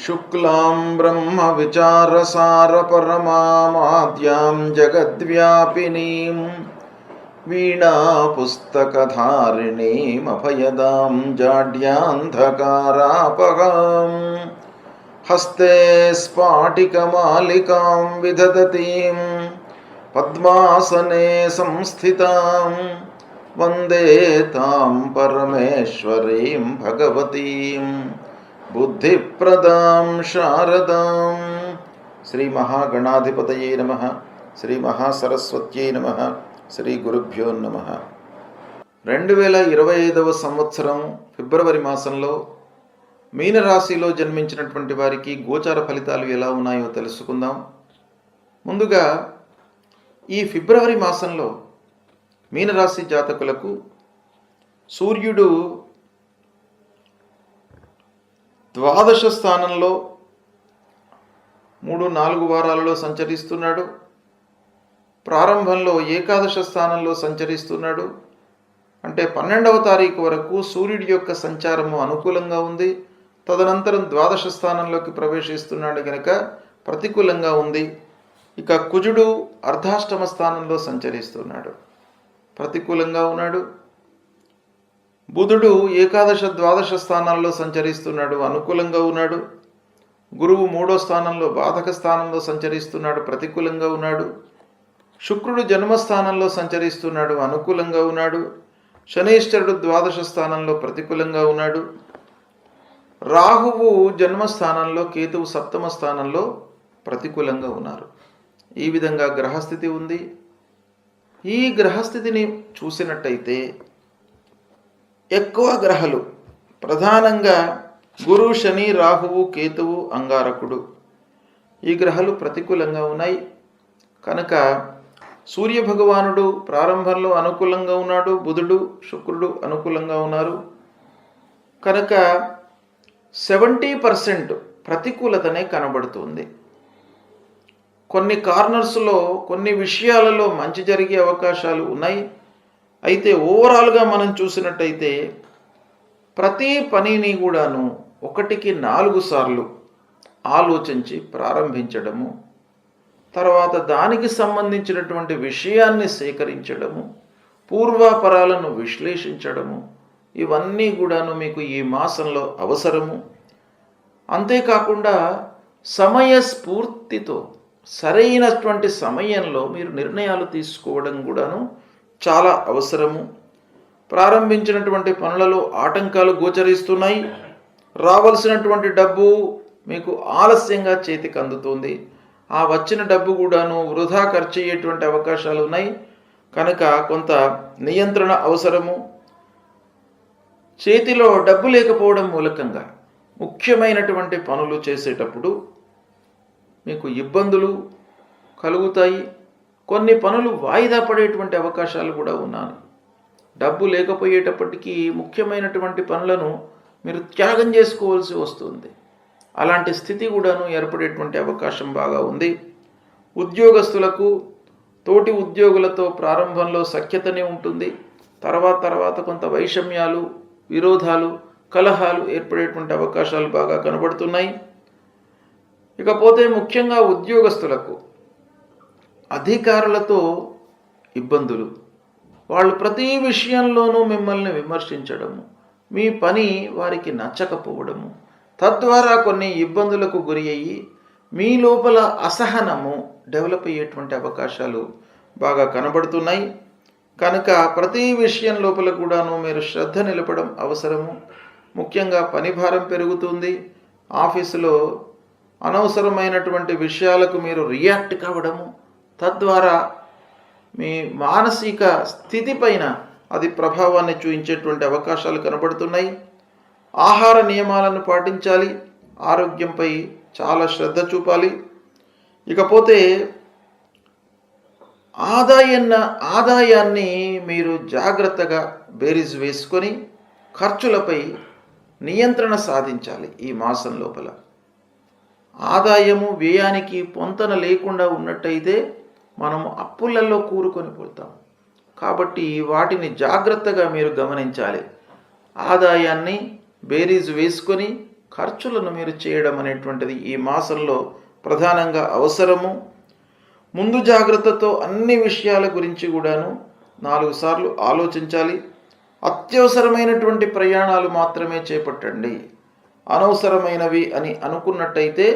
शुक्लां ब्रह्मविचारसारपरमामाद्यां जगद्व्यापिनीं वीणापुस्तकधारिणीमभयदां जाड्यान्धकारापहां हस्ते स्फाटिकमालिकां विदधतीं पद्मासने संस्थितां वन्दे तां परमेश्वरीं भगवतीं बुद्धिप्रदां शारदां। श्री महागणाधिपतये नमः। श्री महासरस्वत्यै नमः। శ్రీ గురుభ్యో నమః. 2025వ సంవత్సరం ఫిబ్రవరి మాసంలో మీనరాశిలో జన్మించినటువంటి వారికి గోచార ఫలితాలు ఎలా ఉన్నాయో తెలుసుకుందాం. ముందుగా ఈ ఫిబ్రవరి మాసంలో మీనరాశి జాతకులకు సూర్యుడు ద్వాదశ స్థానంలో 3-4 వారాలలో సంచరిస్తున్నాడు. ప్రారంభంలో ఏకాదశ స్థానంలో సంచరిస్తున్నాడు. అంటే 12వ తారీఖు వరకు సూర్యుడి యొక్క సంచారము అనుకూలంగా ఉంది. తదనంతరం ద్వాదశ స్థానంలోకి ప్రవేశిస్తున్నాడు కనుక ప్రతికూలంగా ఉంది. ఇక కుజుడు అర్ధాష్టమ స్థానంలో సంచరిస్తున్నాడు, ప్రతికూలంగా ఉన్నాడు. బుధుడు ఏకాదశ ద్వాదశ స్థానాల్లో సంచరిస్తున్నాడు, అనుకూలంగా ఉన్నాడు. గురువు 3వ స్థానంలో బాధక స్థానంలో సంచరిస్తున్నాడు, ప్రతికూలంగా ఉన్నాడు. శుక్రుడు జన్మస్థానంలో సంచరిస్తున్నాడు, అనుకూలంగా ఉన్నాడు. శనీశ్వరుడు ద్వాదశ స్థానంలో ప్రతికూలంగా ఉన్నాడు. రాహువు జన్మస్థానంలో, కేతువు సప్తమ స్థానంలో ప్రతికూలంగా ఉన్నారు. ఈ విధంగా గ్రహస్థితి ఉంది. ఈ గ్రహస్థితిని చూసినట్టయితే ఎక్కువ గ్రహాలు ప్రధానంగా గురు, శని, రాహువు, కేతువు, అంగారకుడు ఈ గ్రహాలు ప్రతికూలంగా ఉన్నాయి. కనుక సూర్యభగవానుడు ప్రారంభంలో అనుకూలంగా ఉన్నాడు. బుధుడు, శుక్రుడు అనుకూలంగా ఉన్నారు. కనుక 70% ప్రతికూలతనే కనబడుతుంది. కొన్ని కార్నర్స్లో కొన్ని విషయాలలో మంచి జరిగే అవకాశాలు ఉన్నాయి. అయితే ఓవరాల్గా మనం చూసినట్టయితే ప్రతి పనిని కూడాను 1కి 4 సార్లు ఆలోచించి ప్రారంభించడము, తర్వాత దానికి సంబంధించినటువంటి విషయాన్ని సేకరించడము, పూర్వాపరాలను విశ్లేషించడము, ఇవన్నీ కూడాను మీకు ఈ మాసంలో అవసరము. అంతేకాకుండా సమయస్ఫూర్తితో సరైనటువంటి సమయంలో మీరు నిర్ణయాలు తీసుకోవడం కూడాను చాలా అవసరము. ప్రారంభించినటువంటి పనులలో ఆటంకాలు గోచరిస్తున్నాయి. రావాల్సినటువంటి డబ్బు మీకు ఆలస్యంగా చేతికి అందుతుంది. ఆ వచ్చిన డబ్బు కూడాను వృధా ఖర్చు అయ్యేటువంటి అవకాశాలు ఉన్నాయి. కనుక కొంత నియంత్రణ అవసరము. చేతిలో డబ్బు లేకపోవడం మూలకంగా ముఖ్యమైనటువంటి పనులు చేసేటప్పుడు మీకు ఇబ్బందులు కలుగుతాయి. కొన్ని పనులు వాయిదా పడేటువంటి అవకాశాలు కూడా ఉన్నాయి. డబ్బు లేకపోయేటప్పటికీ ముఖ్యమైనటువంటి పనులను మీరు త్యాగం చేసుకోవాల్సి వస్తుంది. అలాంటి స్థితి కూడాను ఏర్పడేటువంటి అవకాశం బాగా ఉంది. ఉద్యోగస్తులకు తోటి ఉద్యోగులతో ప్రారంభంలో సఖ్యతనే ఉంటుంది. తర్వాత కొంత వైషమ్యాలు, విరోధాలు, కలహాలు ఏర్పడేటువంటి అవకాశాలు బాగా కనబడుతున్నాయి. ఇకపోతే ముఖ్యంగా ఉద్యోగస్తులకు అధికారులతో ఇబ్బందులు, వాళ్ళు ప్రతి విషయంలోనూ మిమ్మల్ని విమర్శించడము, మీ పని వారికి నచ్చకపోవడము, తద్వారా కొన్ని ఇబ్బందులకు గురి అయ్యి మీ లోపల అసహనము డెవలప్ అయ్యేటువంటి అవకాశాలు బాగా కనబడుతున్నాయి. కనుక ప్రతి విషయం లోపల కూడాను మీరు శ్రద్ధ నిలపడం అవసరము. ముఖ్యంగా పనిభారం పెరుగుతుంది. ఆఫీసులో అనవసరమైనటువంటి విషయాలకు మీరు రియాక్ట్ కావడము, తద్వారా మీ మానసిక స్థితి పైన అది ప్రభావాన్ని చూపించేటువంటి అవకాశాలు కనబడుతున్నాయి. ఆహార నియమాలను పాటించాలి. ఆరోగ్యంపై చాలా శ్రద్ధ చూపాలి. ఇకపోతే ఆదాయాన్ని మీరు జాగ్రత్తగా బేరీజు వేసుకొని ఖర్చులపై నియంత్రణ సాధించాలి. ఈ మాసం లోపల ఆదాయము వ్యయానికి పొంతన లేకుండా ఉన్నట్టయితే మనము అప్పులలో కూరుకొని పోతాం. కాబట్టి వాటిని జాగ్రత్తగా మీరు గమనించాలి. ఆదాయాన్ని బేరీజు వేసుకొని ఖర్చులను మీరు చేయడం అనేటువంటిది ఈ మాసంలో ప్రధానంగా అవసరము. ముందు జాగ్రత్తతో అన్ని విషయాల గురించి కూడాను 4 సార్లు ఆలోచించాలి. అత్యవసరమైనటువంటి ప్రయాణాలు మాత్రమే చేపట్టండి. అనవసరమైనవి అని అనుకున్నట్టయితే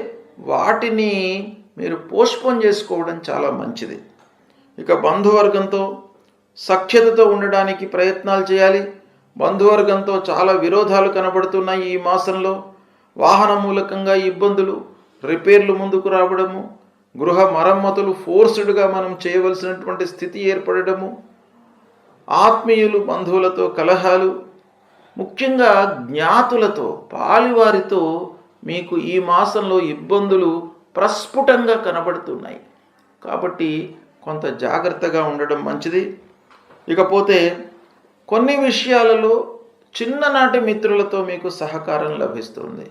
వాటిని మీరు పోస్ట్పోన్ చేసుకోవడం చాలా మంచిది. ఇక బంధువర్గంతో సఖ్యతతో ఉండడానికి ప్రయత్నాలు చేయాలి. బంధువర్గంతో చాలా విరోధాలు కనబడుతున్నాయి ఈ మాసంలో. వాహన మూలకంగా ఇబ్బందులు, రిపేర్లు ముందుకు రావడము, గృహ మరమ్మతులు ఫోర్స్డ్గా మనం చేయవలసినటువంటి స్థితి ఏర్పడము, ఆత్మీయులు బంధువులతో కలహాలు, ముఖ్యంగా జ్ఞాతులతో పాలివారితో మీకు ఈ మాసంలో ఇబ్బందులు ప్రస్ఫుటంగా కనబడుతున్నాయి. కాబట్టి కొంత జాగ్రత్తగా ఉండడం మంచిది. ఇకపోతే కొన్ని విషయాలలో చిన్ననాటి మిత్రులతో మీకు సహకారం లభిస్తుంది.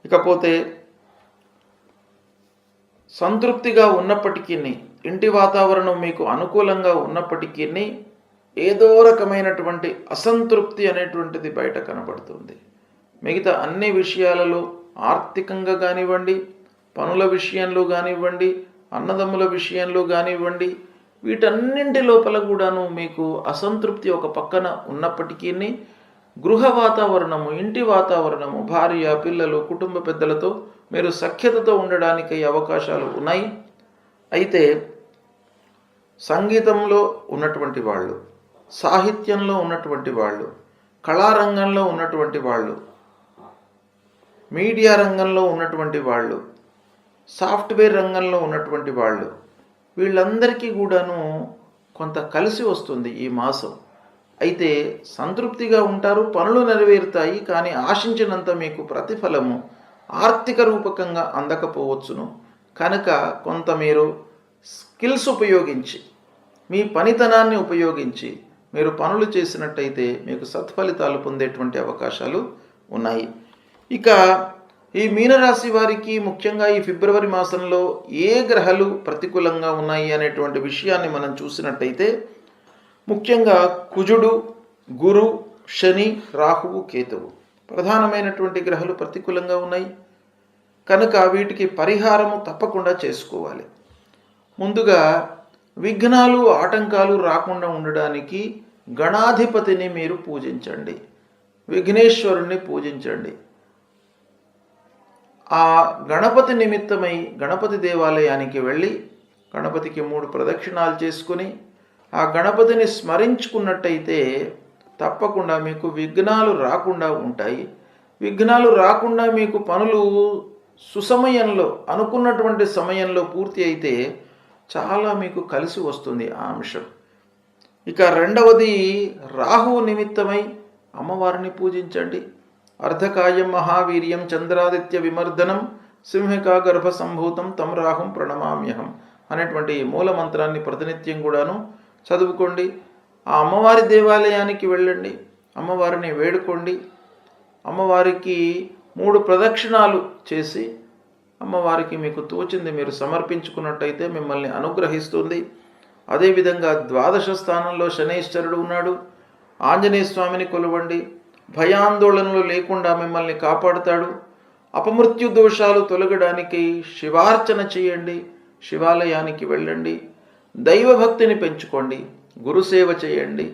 ఇకపోతే సంతృప్తిగా ఉన్నప్పటికీ, ఇంటి వాతావరణం మీకు అనుకూలంగా ఉన్నప్పటికీ ఏదో రకమైనటువంటి అసంతృప్తి అనేటువంటిది బయట కనబడుతుంది. మిగతా అన్ని విషయాలలో ఆర్థికంగా కానివ్వండి, పనుల విషయంలో కానివ్వండి, అన్నదమ్ముల విషయంలో కానివ్వండి, వీటన్నింటి లోపల కూడాను మీకు అసంతృప్తి ఒక పక్కన ఉన్నప్పటికీ గృహ వాతావరణము, ఇంటి వాతావరణము, భార్య, పిల్లలు, కుటుంబ పెద్దలతో మీరు సఖ్యతతో ఉండడానికి అవకాశాలు ఉన్నాయి. అయితే సంగీతంలో ఉన్నటువంటి వాళ్ళు, సాహిత్యంలో ఉన్నటువంటి వాళ్ళు, కళారంగంలో ఉన్నటువంటి వాళ్ళు, మీడియా రంగంలో ఉన్నటువంటి వాళ్ళు, సాఫ్ట్వేర్ రంగంలో ఉన్నటువంటి వాళ్ళు, వీళ్ళందరికీ కూడాను కొంత కలిసి వస్తుంది ఈ మాసం. అయితే సంతృప్తిగా ఉంటారు, పనులు నెరవేరుతాయి. కానీ ఆశించినంత మీకు ప్రతిఫలము ఆర్థిక రూపకంగా అందకపోవచ్చును. కనుక కొంత మీరు స్కిల్స్ ఉపయోగించి, మీ పనితనాన్ని ఉపయోగించి మీరు పనులు చేసినట్టయితే మీకు సత్ఫలితాలు పొందేటువంటి అవకాశాలు ఉన్నాయి. ఇక ఈ మీనరాశి వారికి ముఖ్యంగా ఈ ఫిబ్రవరి మాసంలో ఏ గ్రహాలు ప్రతికూలంగా ఉన్నాయి అనేటువంటి విషయాన్ని మనం చూసినట్టయితే ముఖ్యంగా కుజుడు, గురు, శని, రాహువు, కేతువు ప్రధానమైనటువంటి గ్రహాలు ప్రతికూలంగా ఉన్నాయి. కనుక వీటికి పరిహారము తప్పకుండా చేసుకోవాలి. ముందుగా విఘ్నాలు, ఆటంకాలు రాకుండా ఉండడానికి గణాధిపతిని మీరు పూజించండి, విఘ్నేశ్వరుణ్ణి పూజించండి. ఆ గణపతి నిమిత్తమై గణపతి దేవాలయానికి వెళ్ళి గణపతికి 3 ప్రదక్షిణాలు చేసుకుని ఆ గణపతిని స్మరించుకున్నట్టయితే తప్పకుండా మీకు విఘ్నాలు రాకుండా ఉంటాయి. విఘ్నాలు రాకుండా మీకు పనులు సుసమయంలో, అనుకున్నటువంటి సమయంలో పూర్తి అయితే చాలా మీకు కలిసి వస్తుంది ఆ అంశం. ఇక రెండవది, రాహువు నిమిత్తమై అమ్మవారిని పూజించండి. అర్ధకాయం మహావీర్యం చంద్రాదిత్య విమర్దనం సింహికా గర్భ సంభూతం తం రాహుం ప్రణమామ్యహం అనేటువంటి మూల మంత్రాన్ని ప్రతినిత్యం కూడాను చదువుకోండి. ఆ అమ్మవారి దేవాలయానికి వెళ్ళండి, అమ్మవారిని వేడుకోండి. అమ్మవారికి 3 ప్రదక్షిణాలు చేసి అమ్మవారికి మీకు తోచింది మీరు సమర్పించుకున్నట్టయితే మిమ్మల్ని అనుగ్రహిస్తుంది. అదేవిధంగా ద్వాదశ స్థానంలో శనైశ్వరుడు ఉన్నాడు. ఆంజనేయ స్వామిని కొలవండి, భయాందోళనలు లేకుండా మిమ్మల్ని కాపాడుతాడు. అపమృత్యు దోషాలు తొలగడానికి శివార్చన చేయండి, శివాలయానికి వెళ్ళండి, దైవభక్తిని పెంచుకోండి, గురుసేవ చేయండి.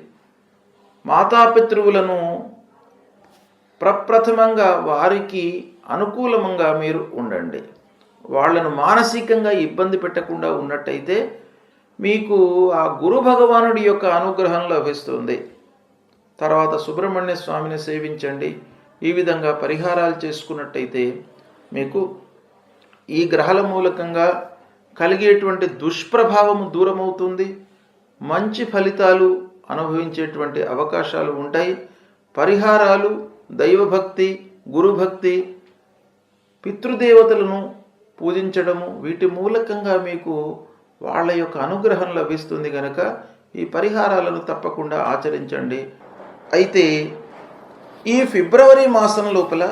మాతాపితృవులను ప్రప్రథమంగా వారికి అనుకూలంగా మీరు ఉండండి. వాళ్లను మానసికంగా ఇబ్బంది పెట్టకుండా ఉన్నట్టయితే మీకు ఆ గురు భగవానుడి యొక్క అనుగ్రహం లభిస్తుంది. తర్వాత సుబ్రహ్మణ్య స్వామిని సేవించండి. ఈ విధంగా పరిహారాలు చేసుకున్నట్టయితే మీకు ఈ గ్రహాల మూలకంగా కలిగేటువంటి దుష్ప్రభావము దూరమవుతుంది. మంచి ఫలితాలు అనుభవించేటువంటి అవకాశాలు ఉంటాయి. పరిహారాలు, దైవభక్తి, గురుభక్తి, పితృదేవతలను పూజించడము, వీటి మూలకంగా మీకు వాళ్ళ యొక్క అనుగ్రహం లభిస్తుంది. కనుక ఈ పరిహారాలను తప్పకుండా ఆచరించండి. అయితే ఈ ఫిబ్రవరి మాసం లోపల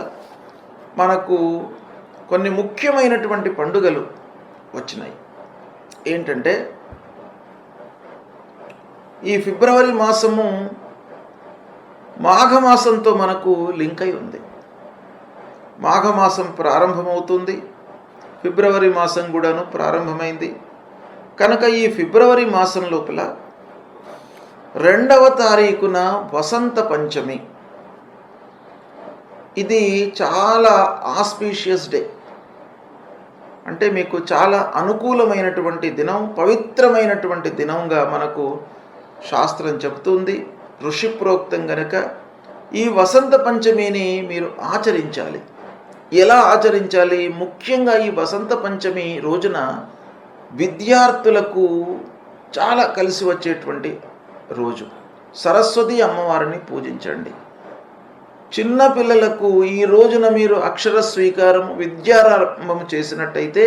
మనకు కొన్ని ముఖ్యమైనటువంటి పండుగలు వచ్చినాయి. ఏంటంటే ఈ ఫిబ్రవరి మాసము మాఘమాసంతో మనకు లింక్ అయి ఉంది. మాఘమాసం ప్రారంభమవుతుంది. ఫిబ్రవరి మాసం కూడాను ప్రారంభమైంది. కనుక ఈ ఫిబ్రవరి మాసం లోపల 2వ తారీఖున వసంత పంచమి. ఇది చాలా ఆస్పీషియస్ డే, అంటే మీకు చాలా అనుకూలమైనటువంటి దినం, పవిత్రమైనటువంటి దినంగా మనకు శాస్త్రం చెబుతుంది, ఋషిప్రోక్తం గనక ఈ వసంత పంచమిని మీరు ఆచరించాలి. ఎలా ఆచరించాలి? ముఖ్యంగా ఈ వసంత పంచమి రోజున విద్యార్థులకు చాలా కలిసి వచ్చేటువంటి రోజు. సరస్వతి అమ్మవారిని పూజించండి. చిన్న పిల్లలకు ఈ రోజున మీరు అక్షర స్వీకారం, విద్యారంభం చేసినట్టయితే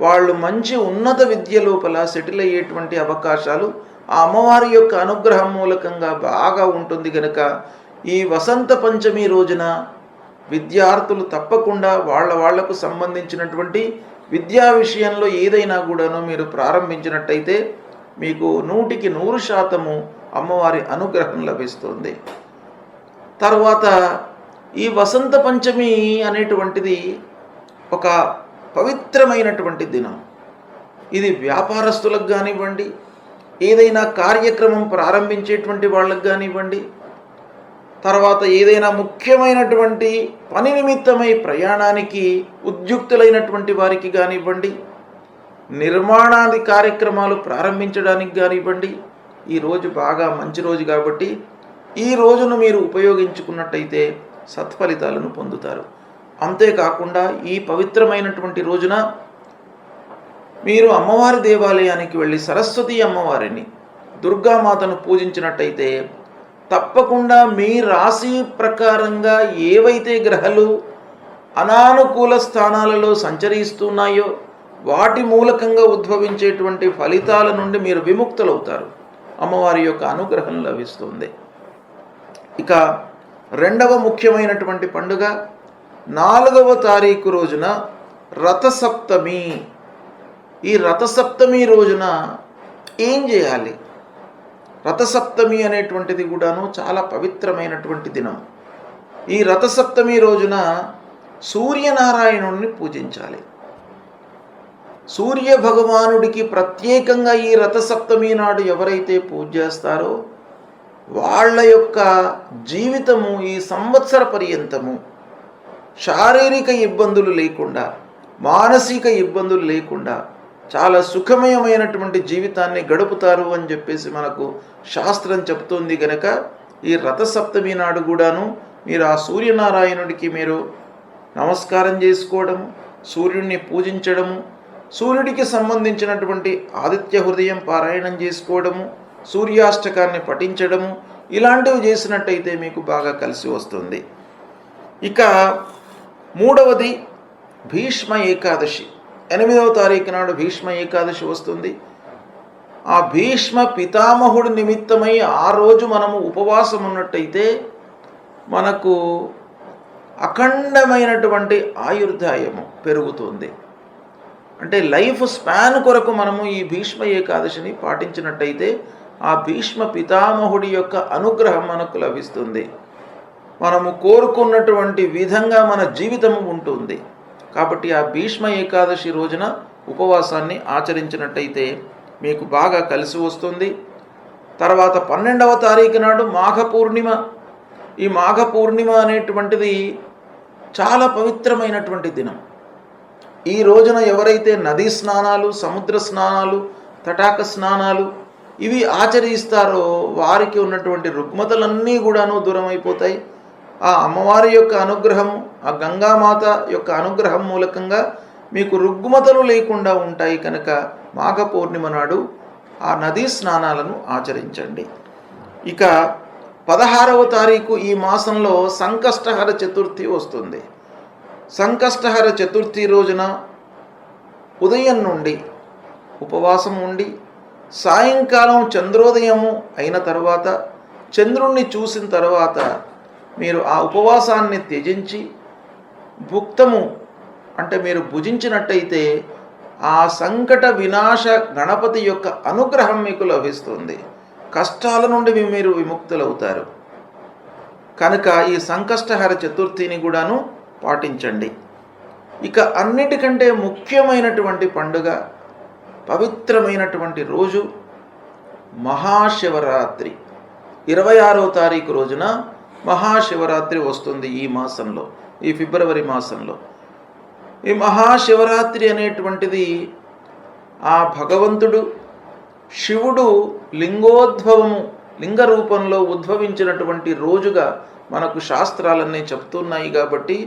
వాళ్ళు మంచి ఉన్నత విద్య లోపల సెటిల్ అయ్యేటువంటి అవకాశాలు ఆ అమ్మవారి యొక్క అనుగ్రహం మూలకంగా బాగా ఉంటుంది. కనుక ఈ వసంత పంచమి రోజున విద్యార్థులు తప్పకుండా వాళ్లకు సంబంధించినటువంటి విద్యా విషయంలో ఏదైనా కూడాను మీరు ప్రారంభించినట్టయితే మీకు 100% అమ్మవారి అనుగ్రహం లభిస్తుంది. తర్వాత ఈ వసంత పంచమి అనేటువంటిది ఒక పవిత్రమైనటువంటి దినం. ఇది వ్యాపారస్తులకు కానివ్వండి, ఏదైనా కార్యక్రమం ప్రారంభించేటువంటి వాళ్ళకు కానివ్వండి, తర్వాత ఏదైనా ముఖ్యమైనటువంటి పని నిమిత్తమై ప్రయాణానికి ఉద్యుక్తులైనటువంటి వారికి కానివ్వండి, నిర్మాణాది కార్యక్రమాలు ప్రారంభించడానికి కానివ్వండి, ఈరోజు బాగా మంచి రోజు కాబట్టి ఈ రోజును మీరు ఉపయోగించుకున్నట్టయితే సత్ఫలితాలను పొందుతారు. అంతేకాకుండా ఈ పవిత్రమైనటువంటి రోజున మీరు అమ్మవారి దేవాలయానికి వెళ్ళి సరస్వతి అమ్మవారిని, దుర్గామాతను పూజించినట్టయితే తప్పకుండా మీ రాశి ప్రకారంగా ఏవైతే గ్రహాలు అనానుకూల స్థానాలలో సంచరిస్తున్నాయో వాటి మూలకంగా ఉద్భవించేటువంటి ఫలితాల నుండి మీరు విముక్తులవుతారు. అమ్మవారి యొక్క అనుగ్రహం లభిస్తుంది. ఇక 2వ ముఖ్యమైనటువంటి పండుగ 4వ తారీఖు రోజున రథసప్తమి. ఈ రథసప్తమి రోజున ఏం చేయాలి? రథసప్తమి అనేటువంటిది కూడాను చాలా పవిత్రమైనటువంటి దినం. ఈ రథసప్తమి రోజున సూర్యనారాయణుడిని పూజించాలి. సూర్య భగవానుడికి ప్రత్యేకంగా ఈ రథసప్తమి నాడు ఎవరైతే పూజ చేస్తారో వాళ్ళ యొక్క జీవితము ఈ సంవత్సర పర్యంతము శారీరక ఇబ్బందులు లేకుండా, మానసిక ఇబ్బందులు లేకుండా చాలా సుఖమయమైనటువంటి జీవితాన్ని గడుపుతారు అని చెప్పేసి మనకు శాస్త్రం చెప్తుంది. గనక ఈ రథసప్తమి నాడు కూడాను మీరు ఆ సూర్యనారాయణుడికి మీరు నమస్కారం చేసుకోవడము, సూర్యుడిని పూజించడము, సూర్యుడికి సంబంధించినటువంటి ఆదిత్య హృదయం పారాయణం చేసుకోవడము, సూర్యాష్టకాన్ని పఠించడము, ఇలాంటివి చేసినట్టయితే మీకు బాగా కలిసి వస్తుంది. ఇక 3వది భీష్మ ఏకాదశి. 8వ తారీఖు నాడు భీష్మ ఏకాదశి వస్తుంది. ఆ భీష్మ పితామహుడి నిమిత్తమై ఆ రోజు మనము ఉపవాసం ఉన్నట్టయితే మనకు అఖండమైనటువంటి ఆయుర్దాయము పెరుగుతుంది. అంటే లైఫ్ స్పాన్ కొరకు మనము ఈ భీష్మ ఏకాదశిని పాటించినట్టయితే ఆ భీష్మ పితామహుడి యొక్క అనుగ్రహం మనకు లభిస్తుంది. మనము కోరుకున్నటువంటి విధంగా మన జీవితము ఉంటుంది. కాబట్టి ఆ భీష్మ ఏకాదశి రోజున ఉపవాసాన్ని ఆచరించినట్టయితే మీకు బాగా కలిసి వస్తుంది. తర్వాత 12వ తారీఖు నాడు మాఘ పూర్ణిమ. ఈ మాఘ పూర్ణిమ అనేటువంటిది చాలా పవిత్రమైనటువంటి దినం. ఈ రోజున ఎవరైతే నదీ స్నానాలు, సముద్ర స్నానాలు, తటాక స్నానాలు ఇవి ఆచరిస్తారో వారికి ఉన్నటువంటి రుగ్మతలన్నీ కూడాను దూరం అయిపోతాయి. ఆ అమ్మవారి యొక్క అనుగ్రహం, ఆ గంగామాత యొక్క అనుగ్రహం మూలకంగా మీకు రుగ్మతలు లేకుండా ఉంటాయి. కనుక మాఘ పూర్ణిమ నాడు ఆ నదీ స్నానాలను ఆచరించండి. ఇక 16వ తారీఖు ఈ మాసంలో సంకష్టహర చతుర్థి వస్తుంది. సంకష్టహర చతుర్థి రోజున ఉదయం నుండి ఉపవాసం ఉండి సాయంకాలం చంద్రోదయము అయిన తర్వాత, చంద్రుణ్ణి చూసిన తర్వాత మీరు ఆ ఉపవాసాన్ని త్యజించి భుక్తము అంటే మీరు భుజించినట్టయితే ఆ సంకట వినాశ గణపతి యొక్క అనుగ్రహం మీకు లభిస్తుంది. కష్టాల నుండి మీరు విముక్తులవుతారు. కనుక ఈ సంకష్టహర చతుర్థిని కూడాను పాటించండి. ఇక అన్నిటికంటే ముఖ్యమైనటువంటి పండుగ, పవిత్రమైనటువంటి రోజు మహాశివరాత్రి. 26వ తారీఖు రోజున మహాశివరాత్రి వస్తుంది. ఈ మాసంలో, ఈ ఫిబ్రవరి మాసంలో ఈ మహాశివరాత్రి అనేటువంటిది ఆ భగవంతుడు శివుడు లింగ రూపంలో ఉద్భవించినటువంటి రోజుగా మనకు శాస్త్రాలన్నీ చెప్తున్నాయి. కాబట్టి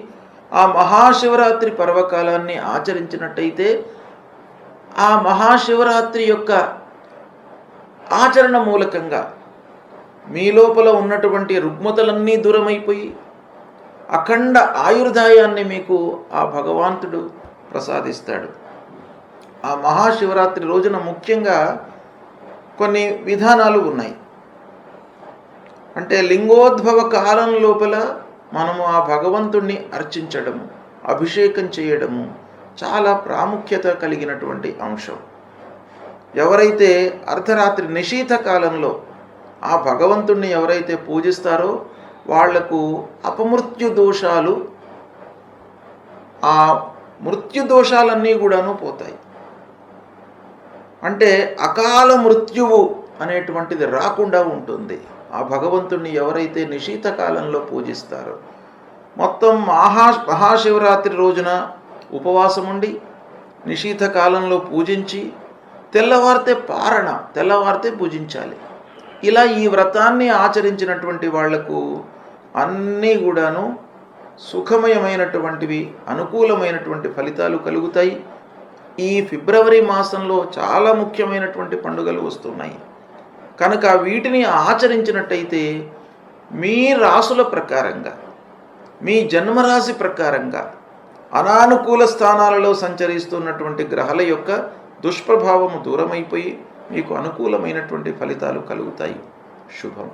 ఆ మహాశివరాత్రి పర్వకాలాన్ని ఆచరించినట్టయితే ఆ మహాశివరాత్రి యొక్క ఆచరణ మూలకంగా మీ లోపల ఉన్నటువంటి రుగ్మతలన్నీ దూరమైపోయి అఖండ ఆయుర్దాయాన్ని మీకు ఆ భగవంతుడు ప్రసాదిస్తాడు. ఆ మహాశివరాత్రి రోజున ముఖ్యంగా కొన్ని విధానాలు ఉన్నాయి. అంటే లింగోద్భవ కాలం లోపల మనము ఆ భగవంతుణ్ణి అర్చించడము, అభిషేకం చేయడము చాలా ప్రాముఖ్యత కలిగినటువంటి అంశం. ఎవరైతే అర్ధరాత్రి నిశీథ కాలంలో ఆ భగవంతుణ్ణి ఎవరైతే పూజిస్తారో వాళ్లకు అపమృత్యు దోషాలు, ఆ మృత్యు దోషాలన్నీ కూడాను పోతాయి. అంటే అకాల మృత్యువు అనేటువంటిది రాకుండా ఉంటుంది ఆ భగవంతుణ్ణి ఎవరైతే నిశీథ కాలంలో పూజిస్తారో. మొత్తం మహాశివరాత్రి రోజున ఉపవాసం ఉండి నిశీథ కాలంలో పూజించి తెల్లవారితే పూజించాలి. ఇలా ఈ వ్రతాన్ని ఆచరించినటువంటి వాళ్లకు అన్నీ కూడాను సుఖమయమైనటువంటివి, అనుకూలమైనటువంటి ఫలితాలు కలుగుతాయి. ఈ ఫిబ్రవరి మాసంలో చాలా ముఖ్యమైనటువంటి పండుగలు వస్తున్నాయి కనుక వీటిని ఆచరించినట్టయితే మీ రాసుల ప్రకారంగా, మీ జన్మరాశి ప్రకారంగా అనానుకూల స్థానాలలో సంచరిస్తున్నటువంటి గ్రహాల యొక్క దుష్ప్రభావము దూరమైపోయి మీకు అనుకూలమైనటువంటి ఫలితాలు కలుగుతాయి. శుభం.